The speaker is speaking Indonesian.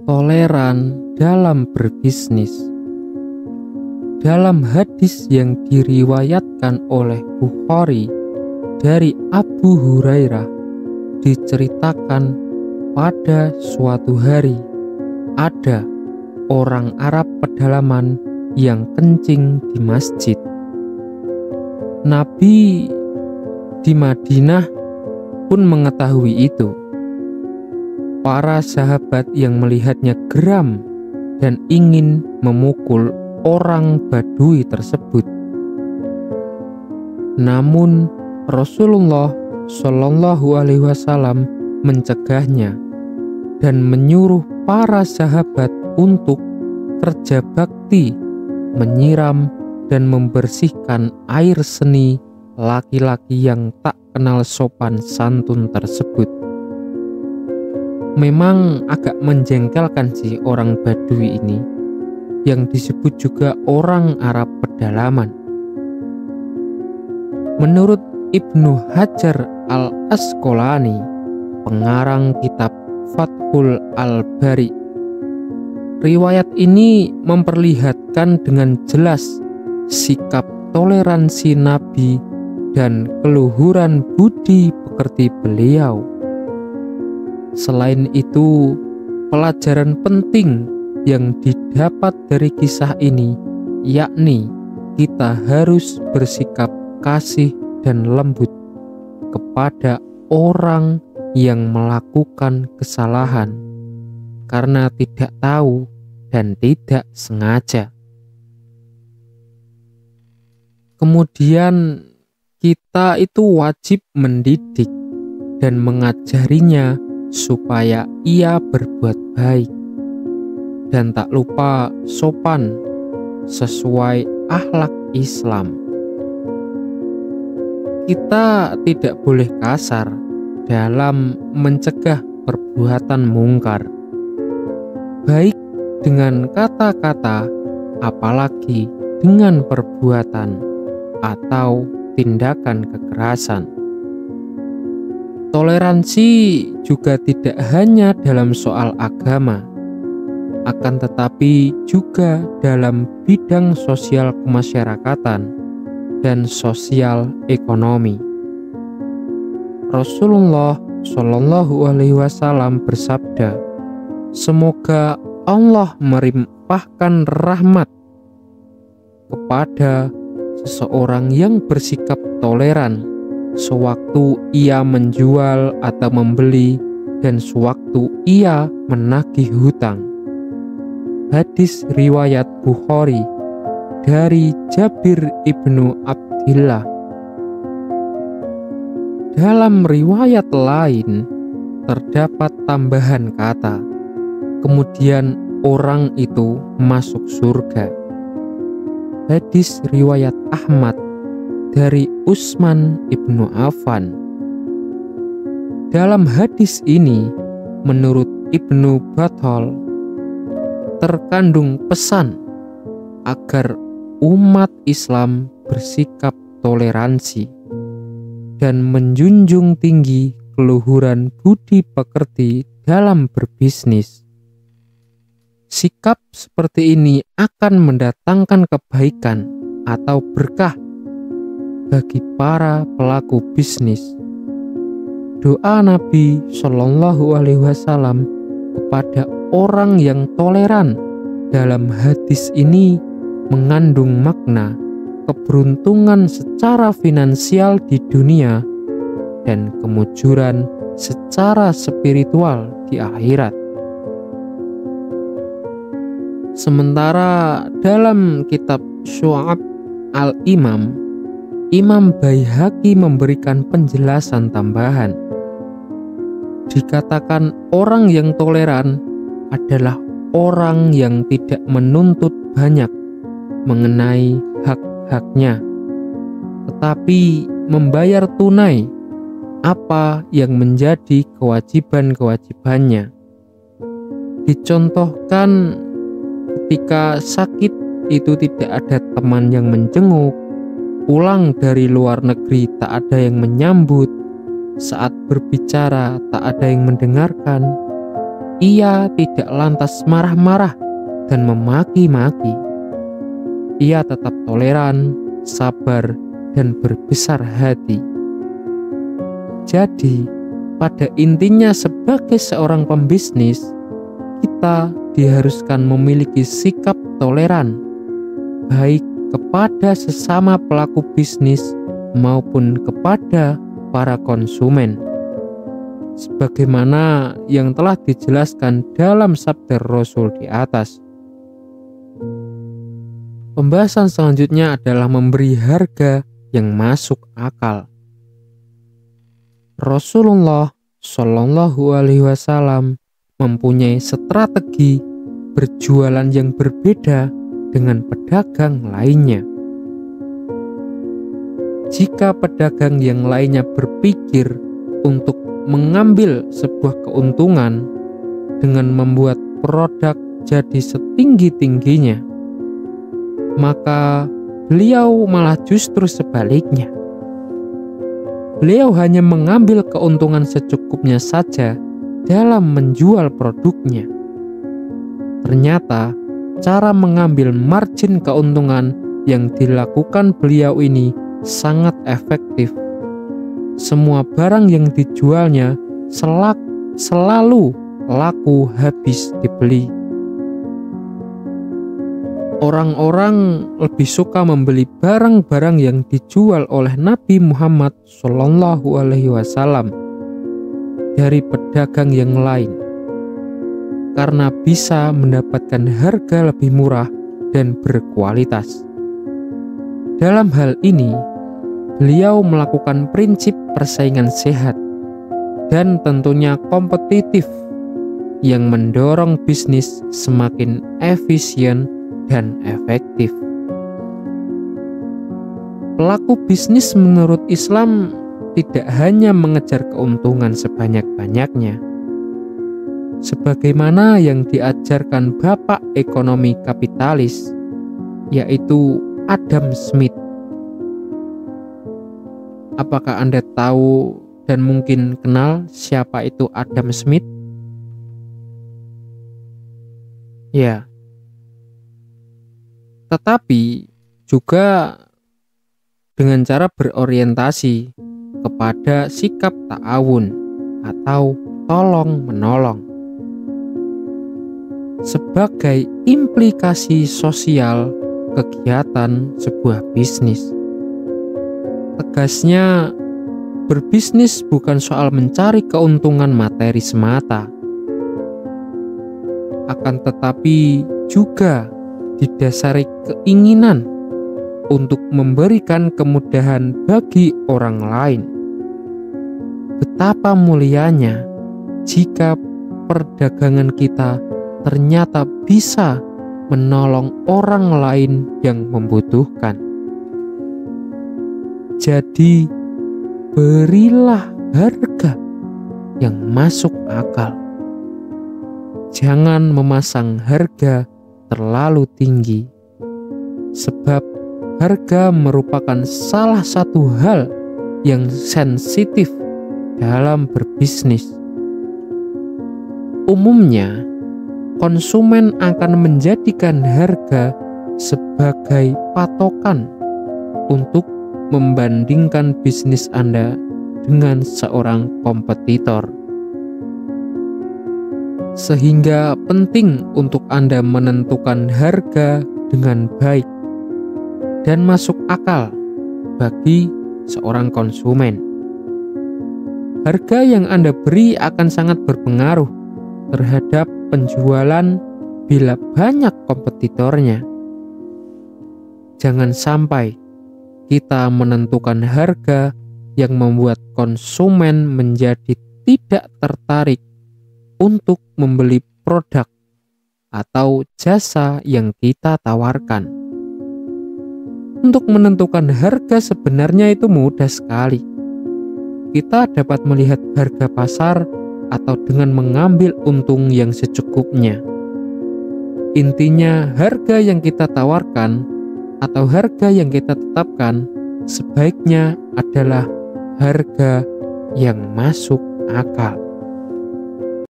Toleran dalam berbisnis. Dalam hadis yang diriwayatkan oleh Bukhari dari Abu Hurairah, diceritakan pada suatu hari ada orang Arab pedalaman yang kencing di masjid. Nabi di Madinah pun mengetahui itu. Para sahabat yang melihatnya geram dan ingin memukul orang Badui tersebut. Namun Rasulullah Shallallahu Alaihi Wasallam mencegahnya dan menyuruh para sahabat untuk kerja bakti, menyiram dan membersihkan air seni laki-laki yang tak kenal sopan santun tersebut. Memang agak menjengkelkan sih orang Badui ini, yang disebut juga orang Arab pedalaman. Menurut Ibnu Hajar al-Asqalani, pengarang kitab Fathul al-Bari, riwayat ini memperlihatkan dengan jelas sikap toleransi Nabi dan keluhuran budi pekerti beliau. Selain itu, pelajaran penting yang didapat dari kisah ini, yakni kita harus bersikap kasih dan lembut kepada orang yang melakukan kesalahan karena tidak tahu dan tidak sengaja. Kemudian kita itu wajib mendidik dan mengajarinya supaya ia berbuat baik dan tak lupa sopan sesuai akhlak Islam. Kita tidak boleh kasar dalam mencegah perbuatan mungkar, baik dengan kata-kata apalagi dengan perbuatan atau tindakan kekerasan. Toleransi juga tidak hanya dalam soal agama, akan tetapi juga dalam bidang sosial kemasyarakatan dan sosial ekonomi. Rasulullah Shallallahu Alaihi Wasallam bersabda, semoga Allah melimpahkan rahmat kepada seseorang yang bersikap toleran sewaktu ia menjual atau membeli dan sewaktu ia menagih hutang. Hadis riwayat Bukhari dari Jabir ibnu Abdillah. Dalam riwayat lain terdapat tambahan kata, kemudian orang itu masuk surga. Hadis riwayat Ahmad dari Utsman ibnu Affan. Dalam hadis ini, menurut Ibnu Battal, terkandung pesan agar umat Islam bersikap toleransi dan menjunjung tinggi keluhuran budi pekerti dalam berbisnis. Sikap seperti ini akan mendatangkan kebaikan atau berkah bagi para pelaku bisnis. Doa Nabi Shallallahu Alaihi Wasallam kepada orang yang toleran dalam hadis ini mengandung makna keberuntungan secara finansial di dunia dan kemujuran secara spiritual di akhirat. Sementara dalam kitab Syu'ab al-Imam, Imam Baihaqi memberikan penjelasan tambahan. Dikatakan orang yang toleran adalah orang yang tidak menuntut banyak mengenai hak-haknya, tetapi membayar tunai apa yang menjadi kewajiban-kewajibannya. Dicontohkan ketika sakit itu tidak ada teman yang menjenguk, pulang dari luar negeri tak ada yang menyambut, saat berbicara tak ada yang mendengarkan. ia tidak lantas marah-marah dan memaki-maki. Ia tetap toleran, sabar, dan berbesar hati. Jadi, pada intinya sebagai seorang pembisnis, kita diharuskan memiliki sikap toleran, baik kepada sesama pelaku bisnis maupun kepada para konsumen. Sebagaimana yang telah dijelaskan dalam sabda Rasul di atas. Pembahasan selanjutnya adalah memberi harga yang masuk akal. Rasulullah Shallallahu Alaihi Wasallam mempunyai strategi berjualan yang berbeda dengan pedagang lainnya. Jika pedagang yang lainnya berpikir untuk mengambil sebuah keuntungan dengan membuat produk jadi setinggi-tingginya, maka beliau malah justru sebaliknya. Beliau hanya mengambil keuntungan secukupnya saja dalam menjual produknya. Ternyata cara mengambil margin keuntungan yang dilakukan beliau ini sangat efektif. Semua barang yang dijualnya selalu laku habis dibeli. Orang-orang lebih suka membeli barang-barang yang dijual oleh Nabi Muhammad Shallallahu Alaihi Wasallam dari pedagang yang lain, karena bisa mendapatkan harga lebih murah dan berkualitas. Dalam hal ini, beliau melakukan prinsip persaingan sehat dan tentunya kompetitif yang mendorong bisnis semakin efisien dan efektif. Pelaku bisnis menurut Islam tidak hanya mengejar keuntungan sebanyak-banyaknya, sebagaimana yang diajarkan bapak ekonomi kapitalis, yaitu Adam Smith. Apakah Anda tahu dan mungkin kenal siapa itu Adam Smith? Ya. Tetapi juga dengan cara berorientasi kepada sikap ta'awun atau tolong-menolong sebagai implikasi sosial kegiatan sebuah bisnis. Tegasnya, berbisnis bukan soal mencari keuntungan materi semata, akan tetapi juga didasari keinginan untuk memberikan kemudahan bagi orang lain. Betapa mulianya jika perdagangan kita ternyata bisa menolong orang lain yang membutuhkan. Jadi, berilah harga yang masuk akal. Jangan memasang harga terlalu tinggi, sebab harga merupakan salah satu hal yang sensitif dalam berbisnis. Umumnya, konsumen akan menjadikan harga sebagai patokan untuk membandingkan bisnis Anda dengan seorang kompetitor. Sehingga penting untuk Anda menentukan harga dengan baik dan masuk akal bagi seorang konsumen. Harga yang Anda beri akan sangat berpengaruh terhadap penjualan bila banyak kompetitornya. Jangan sampai kita menentukan harga yang membuat konsumen menjadi tidak tertarik untuk membeli produk atau jasa yang kita tawarkan. Untuk menentukan harga sebenarnya itu mudah sekali. Kita dapat melihat harga pasar atau dengan mengambil untung yang secukupnya. Intinya, harga yang kita tawarkan atau harga yang kita tetapkan sebaiknya adalah harga yang masuk akal.